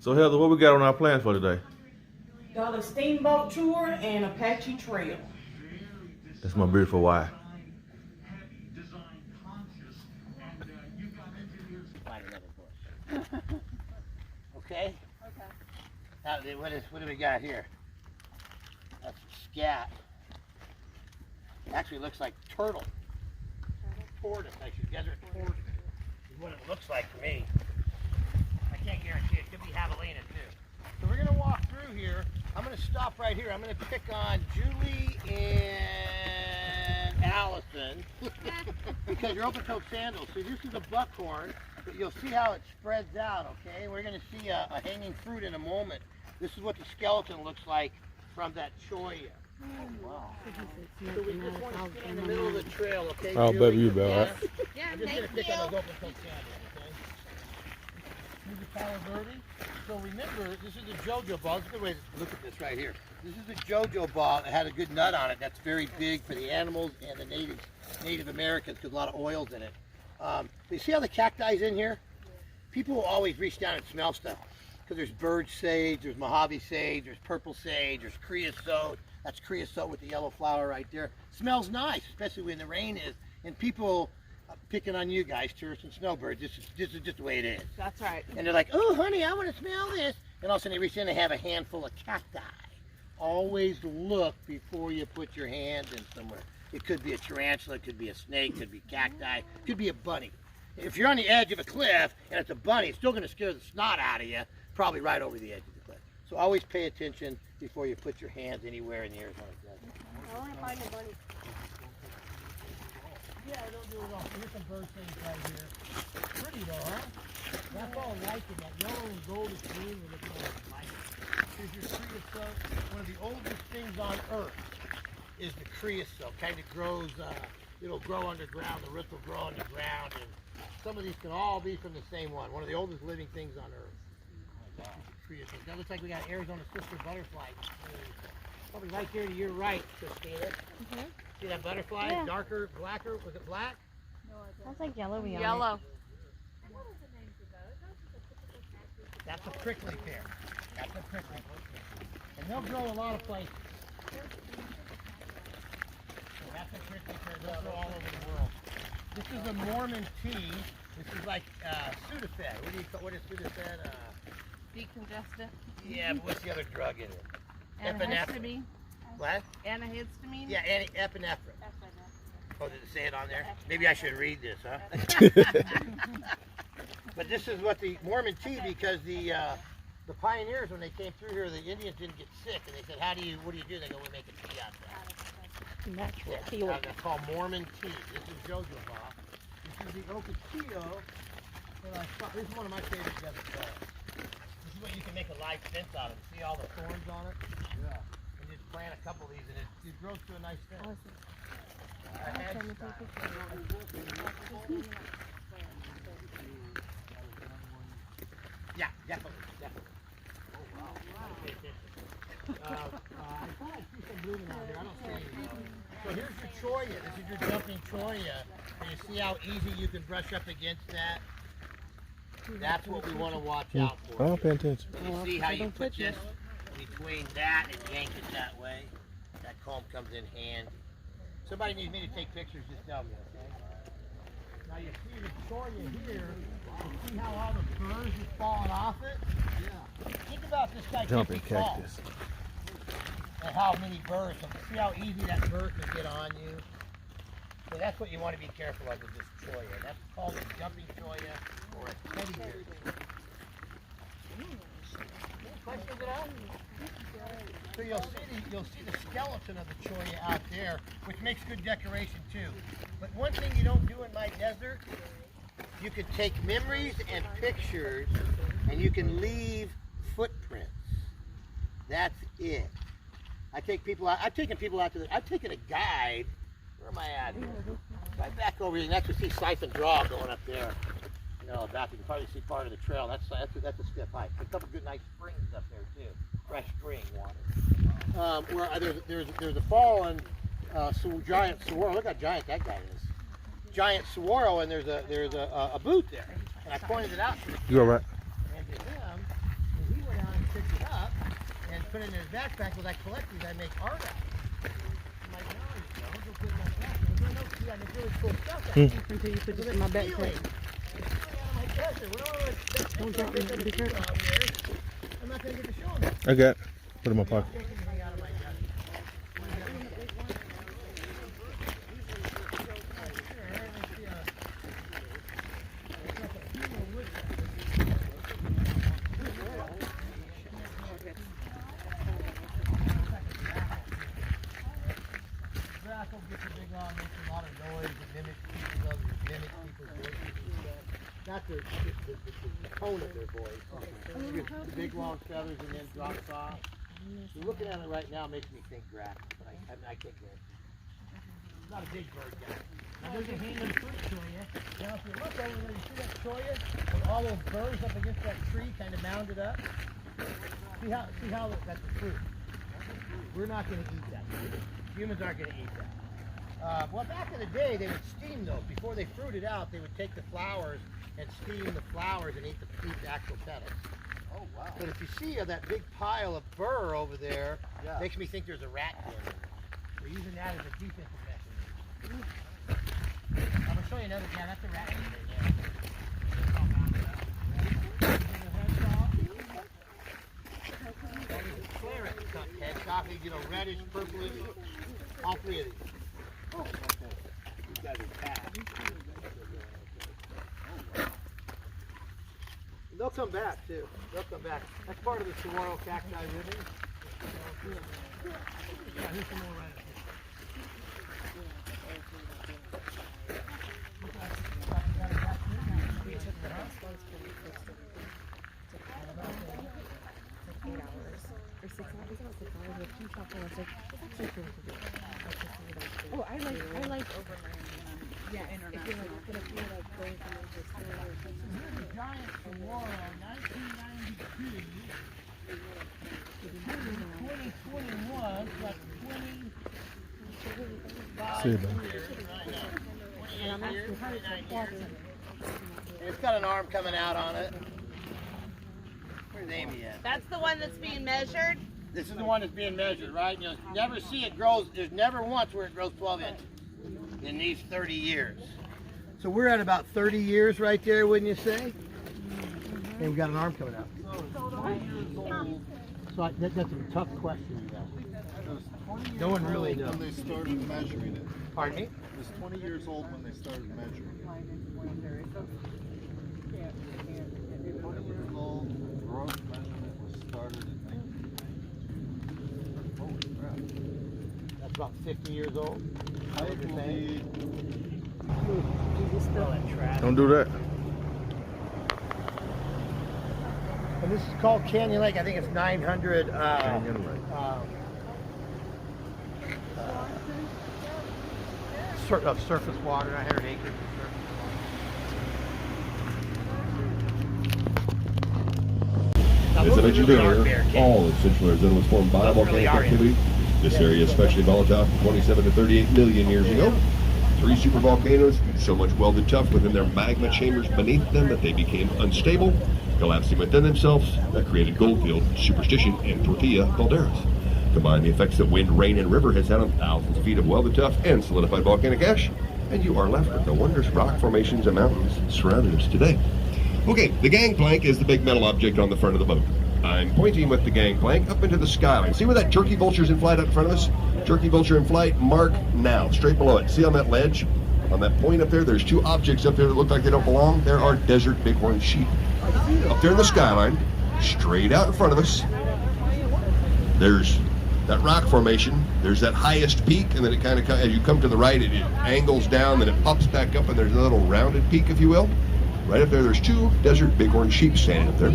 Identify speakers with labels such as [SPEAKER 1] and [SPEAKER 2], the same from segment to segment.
[SPEAKER 1] So Heather, what we got on our plans for today?
[SPEAKER 2] Dolly steamboat tour and Apache trail.
[SPEAKER 1] That's my beautiful wife.
[SPEAKER 3] Find another bush. Okay? Okay. What do we got here? That's scat. Actually looks like turtle. Tortoise, actually. Desert tortoise is what it looks like to me. I can't guarantee it. Could be javelina too. So we're going to walk through here. I'm going to stop right here. I'm going to pick on Julie and Allison because you're open-toed sandals. So this is a buckhorn, but you'll see how it spreads out, okay? We're going to see a hanging fruit in a moment. This is what the skeleton looks like from that cholla. Oh, wow. So we just want to stand in the middle of the trail, okay?
[SPEAKER 1] I'll bet you about
[SPEAKER 3] yeah.
[SPEAKER 1] it.
[SPEAKER 3] Yeah, I'm just going to pick on those open-toed sandals, okay? Here's the Palo Verde. So remember, this is a JoJo ball. It's a good way to look at this right here. This is a JoJo ball that had a good nut on it. That's very big for the animals and the Native Americans because a lot of oils in it. You see how the cacti's in here? People will always reach down and smell stuff because there's bird sage, there's Mojave sage, there's purple sage, there's creosote. That's creosote with the yellow flower right there. Smells nice, especially when the rain is. And people picking on you guys, tourists and snowbirds. This is just the way it is.
[SPEAKER 2] That's right.
[SPEAKER 3] And they're like, oh, honey, I want to smell this. And all of a sudden they reach in and they have a handful of cacti. Always look before you put your hand in somewhere. It could be a tarantula, it could be a snake, it could be cacti, it could be a bunny. If you're on the edge of a cliff and it's a bunny, it's still going to scare the snot out of you, probably right over the edge of the cliff. So always pay attention before you put your hands anywhere in the Arizona desert.
[SPEAKER 4] I want to find a bunny.
[SPEAKER 3] Yeah, don't do it all. Here's some bird things right here. Pretty though, huh? That's all lichen. That yellow and goldish green we're looking at is lichen. Here's your creosote. One of the oldest things on earth is the creosote. Kind of grows, it'll grow underground. The roots will grow underground. And some of these can all be from the same one. One of the oldest living things on earth. Oh, wow. Creosote. That looks like we got Arizona sister butterfly. Probably right there to your right, Christina. See that butterfly?
[SPEAKER 4] Yeah.
[SPEAKER 3] Darker, blacker. Was it black?
[SPEAKER 4] Sounds like yellow.
[SPEAKER 2] Yellow.
[SPEAKER 3] That's a prickly pear. That's a prickly pear. And they'll grow a lot of places. So that's a prickly pear. They'll grow all over the world. This is a Mormon tea. This is like Sudafed. What is Sudafed?
[SPEAKER 2] Decongestant.
[SPEAKER 3] Yeah, but what's the other drug in it?
[SPEAKER 2] Antihistamine.
[SPEAKER 3] What?
[SPEAKER 2] Antihistamine.
[SPEAKER 3] Yeah, epinephrine. Oh, did it say it on there? Maybe I should read this, huh? But this is what the Mormon tea, because the pioneers, when they came through here, the Indians didn't get sick, and they said, what do you do? They go, we make a tea out of that.
[SPEAKER 4] Natural
[SPEAKER 3] Yeah,
[SPEAKER 4] healing.
[SPEAKER 3] it's called Mormon tea. This is jojoba. This is the Ocotillo. This is one of my favorite desert flowers. This is what you can make a live fence out of. See all the thorns on it? Yeah. And just plant a couple of these, and it grows to a nice fence. Yeah, definitely. Oh, wow. I thought I see some blooming out there. I don't see any. So here's your cholla. This is your jumping cholla. And you see how easy you can brush up against that? That's what we want to watch out for.
[SPEAKER 1] I'll pay attention.
[SPEAKER 3] And you see how you put this between that and yank it that way? That comb comes in handy. Somebody needs me to take pictures, just tell me, okay? Now you see the cholla here. You see how all the burrs are falling off it? Yeah. Think about this guy
[SPEAKER 1] Jumping
[SPEAKER 3] taking fall.
[SPEAKER 1] cactus.
[SPEAKER 3] And how many burrs. So see how easy that burr can get on you? So that's what you want to be careful of with this cholla. That's called a jumping cholla or a teddy bear. Any questions at all? So you'll see the skeleton of the cholla out there, which makes good decoration too. But one thing you don't do in my desert, you can take memories and pictures, and you can leave footprints. That's it. I take people out. I've taken people out to the. I've taken a guide. Where am I at here? Right back over here. Next, we see Siphon Draw going up there. You know, about you can probably see part of the trail. That's a stiff hike. A couple good nice springs up there too. Fresh spring water. Where there's a fallen giant saguaro. Look how giant that guy is. Giant saguaro, and there's a boot there. And I pointed it out to the kid.
[SPEAKER 1] You all right?
[SPEAKER 3] And to him, he put it in his backpack because I collect these. I make art out of them. I'm like, no, you don't go put it in my backpack. He goes, no, see, I make really cool stuff out of it.
[SPEAKER 2] Until you put this in my backpack.
[SPEAKER 3] Don't drop it. Be careful. I'm not going to get to show him.
[SPEAKER 1] I got it. Put it in my pocket.
[SPEAKER 3] Not the tone of their voice. The big long feathers and then drops off. Looking at it right now makes me think grass, but I can't get it. It's not a big bird yet. Now there's a hand of fruit choya. Now if you look over there, you see that choya with all those birds up against that tree, kind of mounded up. See how that's the fruit. We're not going to eat that. Humans aren't going to eat that. Well, back in the day, they would steam those. Before they fruited out, they would take the flowers and steam the flowers and eat the actual petals. Oh, wow. But if you see that big pile of burr over there, makes me think there's a rat in it. We're using that as a defensive mechanism. I'm going to show you another, that's a rat in there, Claret hedgehog, reddish, purplish, all three of these. Oh, okay. These guys are bad. They'll come back too. They'll come back. That's part of the saguaro cacti ribbon. Yeah, here's some more right up here.
[SPEAKER 2] Oh, I like yeah, international.
[SPEAKER 3] The giant saguaro, 1992. 2021, got 25
[SPEAKER 1] See you,
[SPEAKER 3] years
[SPEAKER 1] man.
[SPEAKER 3] right now. 28 years, 29 years. And it's got an arm coming out on it. Where's Amy at?
[SPEAKER 5] That's the one that's being measured?
[SPEAKER 3] This is the one that's being measured, right? You'll never see it grows. There's never once where it grows 12 inches in these 30 years. So we're at about 30 years right there, wouldn't you say? And we've got an arm coming out. So that's a tough question, you know. No one really knows.
[SPEAKER 6] When they started measuring it.
[SPEAKER 3] Pardon me?
[SPEAKER 6] It was 20 years old when they started measuring it. 20 years old, growth measurement was started in 1990. Holy crap.
[SPEAKER 3] That's about 50 years old.
[SPEAKER 6] Height will be
[SPEAKER 1] Don't do that.
[SPEAKER 3] And this is called Canyon Lake. I think it's 900
[SPEAKER 1] Canyon Lake.
[SPEAKER 3] Of surface water, 900 acres of surface water.
[SPEAKER 7] As I mentioned earlier, all of Central Arizona was formed by volcanic activity. This area is especially volatile from 27 to 38 million years ago. 3 supervolcanoes, so much welded tuff within their magma chambers beneath them that they became unstable, collapsing within themselves. That created Goldfield, Superstition, and Tortilla calderas. Combine the effects that wind, rain, and river has had on thousands of feet of welded tuff and solidified volcanic ash, and you are left with the wondrous rock formations and mountains surrounding us today. Okay, the gangplank is the big metal object on the front of the boat. I'm pointing with the gangplank up into the skyline. See where that turkey vulture's in flight up in front of us? Turkey vulture in flight, mark now, straight below it. See on that ledge? On that point up there, there's 2 objects up there that look like they don't belong. There are desert bighorn sheep. Up there in the skyline, straight out in front of us, there's that rock formation. There's that highest peak, and then it kind of, as you come to the right, it angles down, then it pops back up, and there's a little rounded peak, if you will. Right up there, there's 2 desert bighorn sheep standing up there.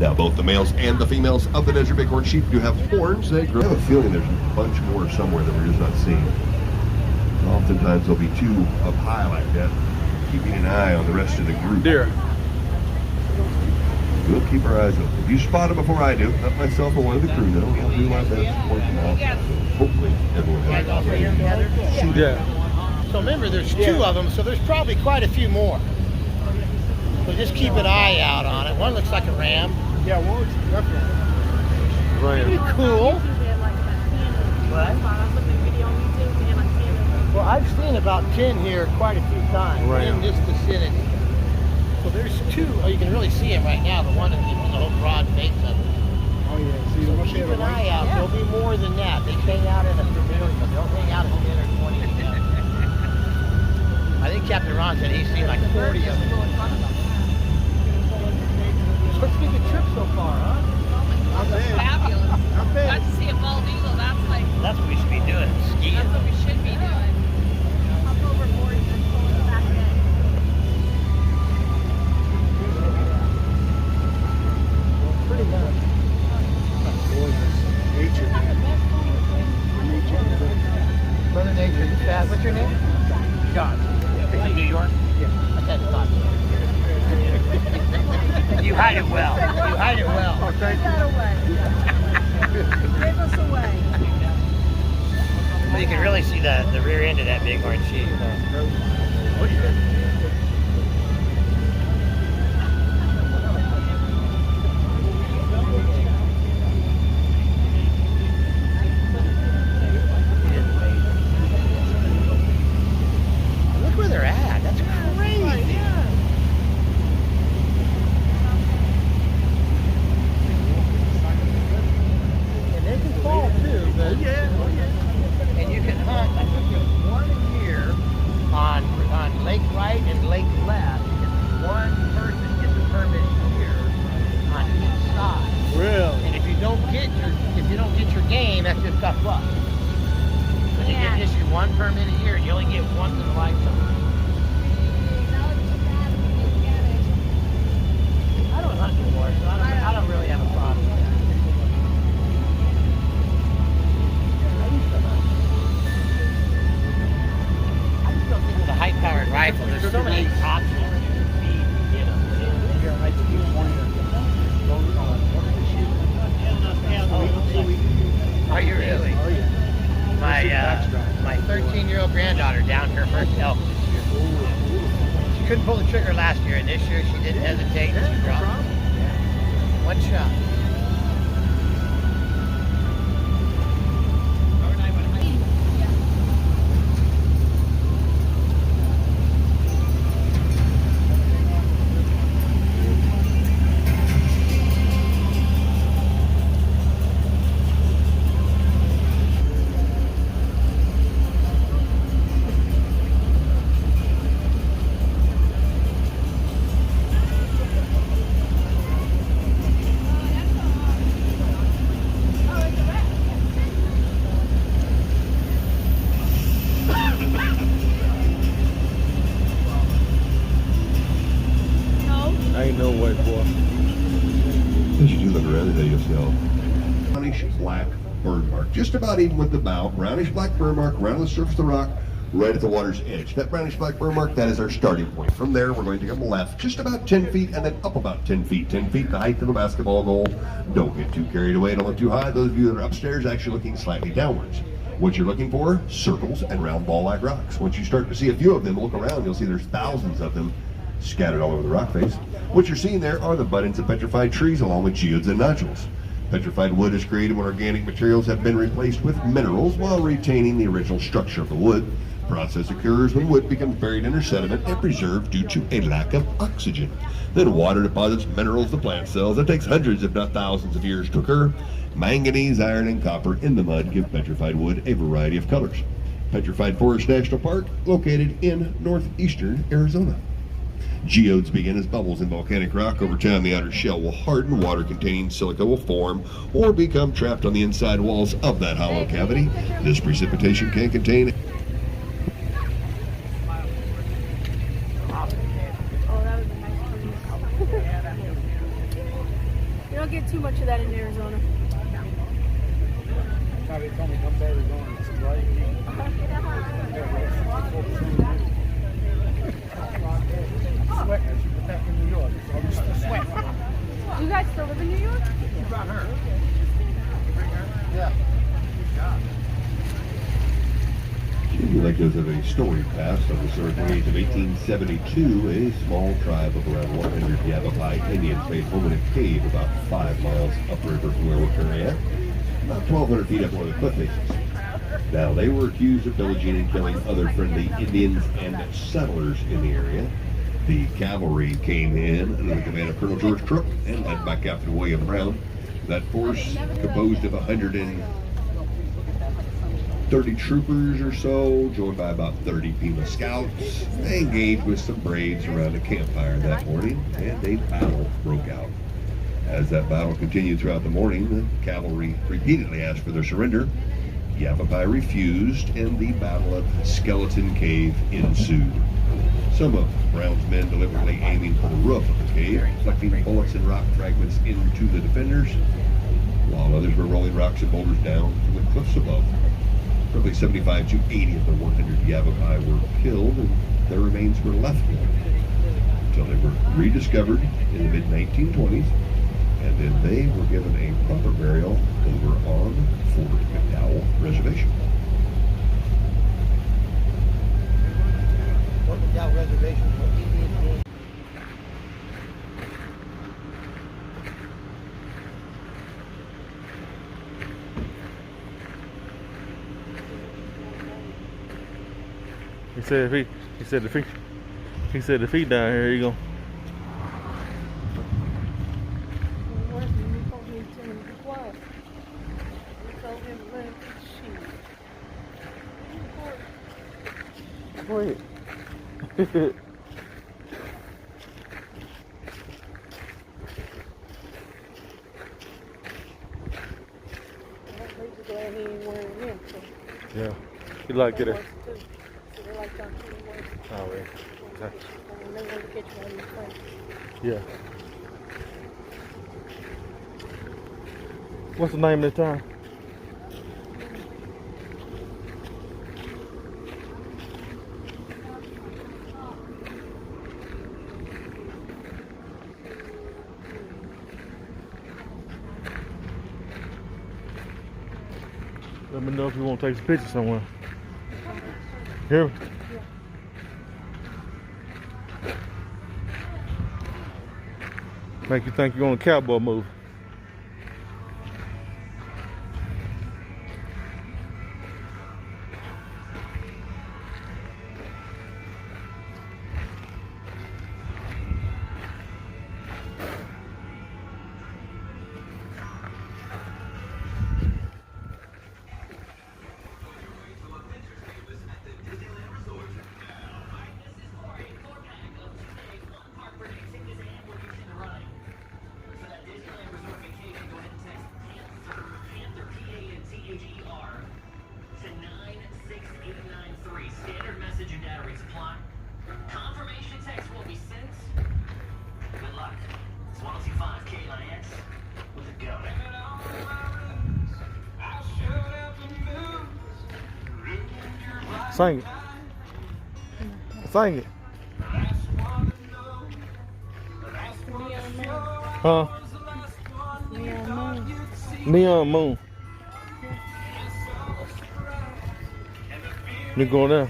[SPEAKER 7] Now, both the males and the females of the desert bighorn sheep do have horns. They grow. I have a feeling there's a bunch more somewhere that we're just not seeing. Oftentimes, there'll be 2 up high like that, keeping an eye on the rest of the group.
[SPEAKER 1] Deer.
[SPEAKER 7] We'll keep our eyes open. If you spot them before I do, not myself or one of the crew know, I'll do my best to point them out. So hopefully, everyone has
[SPEAKER 1] Yeah.
[SPEAKER 3] So remember, there's 2 of them, so there's probably quite a few more. So just keep an eye out on it. One looks like a ram. Yeah, one looks definitely.
[SPEAKER 1] Right.
[SPEAKER 3] Pretty cool. What? Well, I've seen about 10 here quite a few times
[SPEAKER 1] Right.
[SPEAKER 3] in this vicinity. So there's two. Oh, you can really see them right now. The one in the whole broad face of it.
[SPEAKER 6] Oh yeah, see,
[SPEAKER 3] So keep an eye out. There'll be more than that. They hang out in a pavilion. They'll hang out at 10 or 20 of them. I think Captain Ron said he's seen like 40 of them. So it's been a good trip so far, huh?
[SPEAKER 6] Not bad.
[SPEAKER 5] Fabulous.
[SPEAKER 6] Not bad.
[SPEAKER 5] Got to see a bald eagle. That's like,
[SPEAKER 3] That's what we should be doing. Skiing.
[SPEAKER 5] that's what we should be doing.
[SPEAKER 4] Hop overboard and then pull in the back end.
[SPEAKER 3] Pretty nice.
[SPEAKER 6] Gorgeous. Nature.
[SPEAKER 3] Mother Nature is fast. What's your name? John. From New York? Yeah. I had thought so. You hide it well. You hide it well.
[SPEAKER 6] Oh, thank you.
[SPEAKER 4] That away. Give us away.
[SPEAKER 3] Well, you can really see the rear end of that bighorn sheep. Oh, yeah. Look where they're at. That's crazy. And they can fall too, but and you can hunt. I think there's one a year on Lake Right and Lake Left. One person gets a permit a year on each side.
[SPEAKER 6] Really?
[SPEAKER 3] And if you don't get your game, that's just tough luck. But you get issued one permit a year, and you only get once in a lifetime. I don't hunt anymore, so I don't really have a problem with that. I used to hunt. I just don't think with a high-powered rifle, there's so many options you can feed, you know.
[SPEAKER 6] Yeah, I think you wanted to go on.
[SPEAKER 3] Are you really?
[SPEAKER 6] Oh yeah.
[SPEAKER 3] My 13-year-old granddaughter downed her first elk this year. She couldn't pull the trigger last year, and this year she didn't hesitate. And she dropped it. One shot.
[SPEAKER 1] I ain't no white boy.
[SPEAKER 7] As you do look around today, you'll see a brownish black burn mark, just about even with the bow. Brownish black burn mark right on the surface of the rock, right at the water's edge. That brownish black burn mark, that is our starting point. From there, we're going to come left just about 10 feet and then up about 10 feet. 10 feet, the height of a basketball goal. Don't get too carried away, don't look too high. Those of you that are upstairs actually looking slightly downwards. What you're looking for, circles and round ball-like rocks. Once you start to see a few of them, look around, you'll see there's thousands of them scattered all over the rock face. What you're seeing there are the buttons of petrified trees along with geodes and nodules. Petrified wood is created when organic materials have been replaced with minerals while retaining the original structure of the wood. Process occurs when wood becomes buried under sediment and preserved due to a lack of oxygen. Then water deposits minerals to plant cells. It takes hundreds if not thousands of years to occur. Manganese, iron, and copper in the mud give petrified wood a variety of colors. Petrified Forest National Park, located in northeastern Arizona. Geodes begin as bubbles in volcanic rock. Over time, the outer shell will harden, water-containing silica will form or become trapped on the inside walls of that hollow cavity. This precipitation can contain
[SPEAKER 4] Oh, that was a nice breeze. You don't get too much of that in Arizona.
[SPEAKER 6] They told me come to Arizona, it's right. Sweat as you put that in New York. So I'm used to sweat.
[SPEAKER 4] Do you guys still live in New York?
[SPEAKER 6] You brought her. You bring her? Yeah. Good job.
[SPEAKER 7] Like those of a storied past on the circle age of 1872, a small tribe of around 100 Yavapai Indians made home in a cave about 5 miles upriver from where we're currently at, about 1,200 feet up one of the cliff faces. Now, they were accused of pillaging and killing other friendly Indians and settlers in the area. The cavalry came in under the command of Colonel George Crook and led by Captain William Brown. That force, composed of 130 troopers or so, joined by about 30 Pima scouts, they engaged with some braves around a campfire that morning, and a battle broke out. As that battle continued throughout the morning, the cavalry repeatedly asked for their surrender. Yavapai refused, and the Battle of Skeleton Cave ensued. Some of Brown's men deliberately aiming for the roof of the cave, deflecting bullets and rock fragments into the defenders, while others were rolling rocks and boulders down from the cliffs above. Roughly 75 to 80 of the 100 Yavapai were killed, and their remains were left there until they were rediscovered in the mid-1920s, and then they were given a proper burial over on Fort McDowell Reservation.
[SPEAKER 3] Fort McDowell Reservation for Indian game.
[SPEAKER 1] He said if he down here, he gon' go ahead. Yeah, he like it. Oh, yeah. Yeah. What's the name of the town? Let me know if you want to take some pictures somewhere. Hear me? Make you think you're on a cowboy movie.
[SPEAKER 8] Standard message and data rates apply. Confirmation text will be sent. Good luck. It's 1025 KIX. With a go.
[SPEAKER 1] Sing it. Sing it. Huh? Neon Moon. Me go there.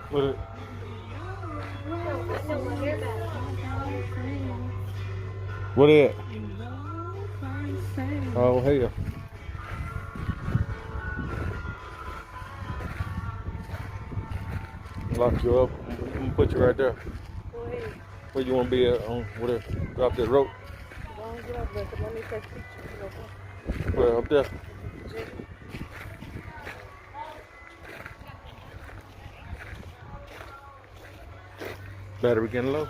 [SPEAKER 1] What? What is it? Oh hell. Lock you up. I'm gonna put you right there.
[SPEAKER 4] Go ahead.
[SPEAKER 1] Where you wanna be at on whatever? Drop that rope.
[SPEAKER 4] Don't get up there, 'cause let me take pictures.
[SPEAKER 1] Well, up there. Battery getting low.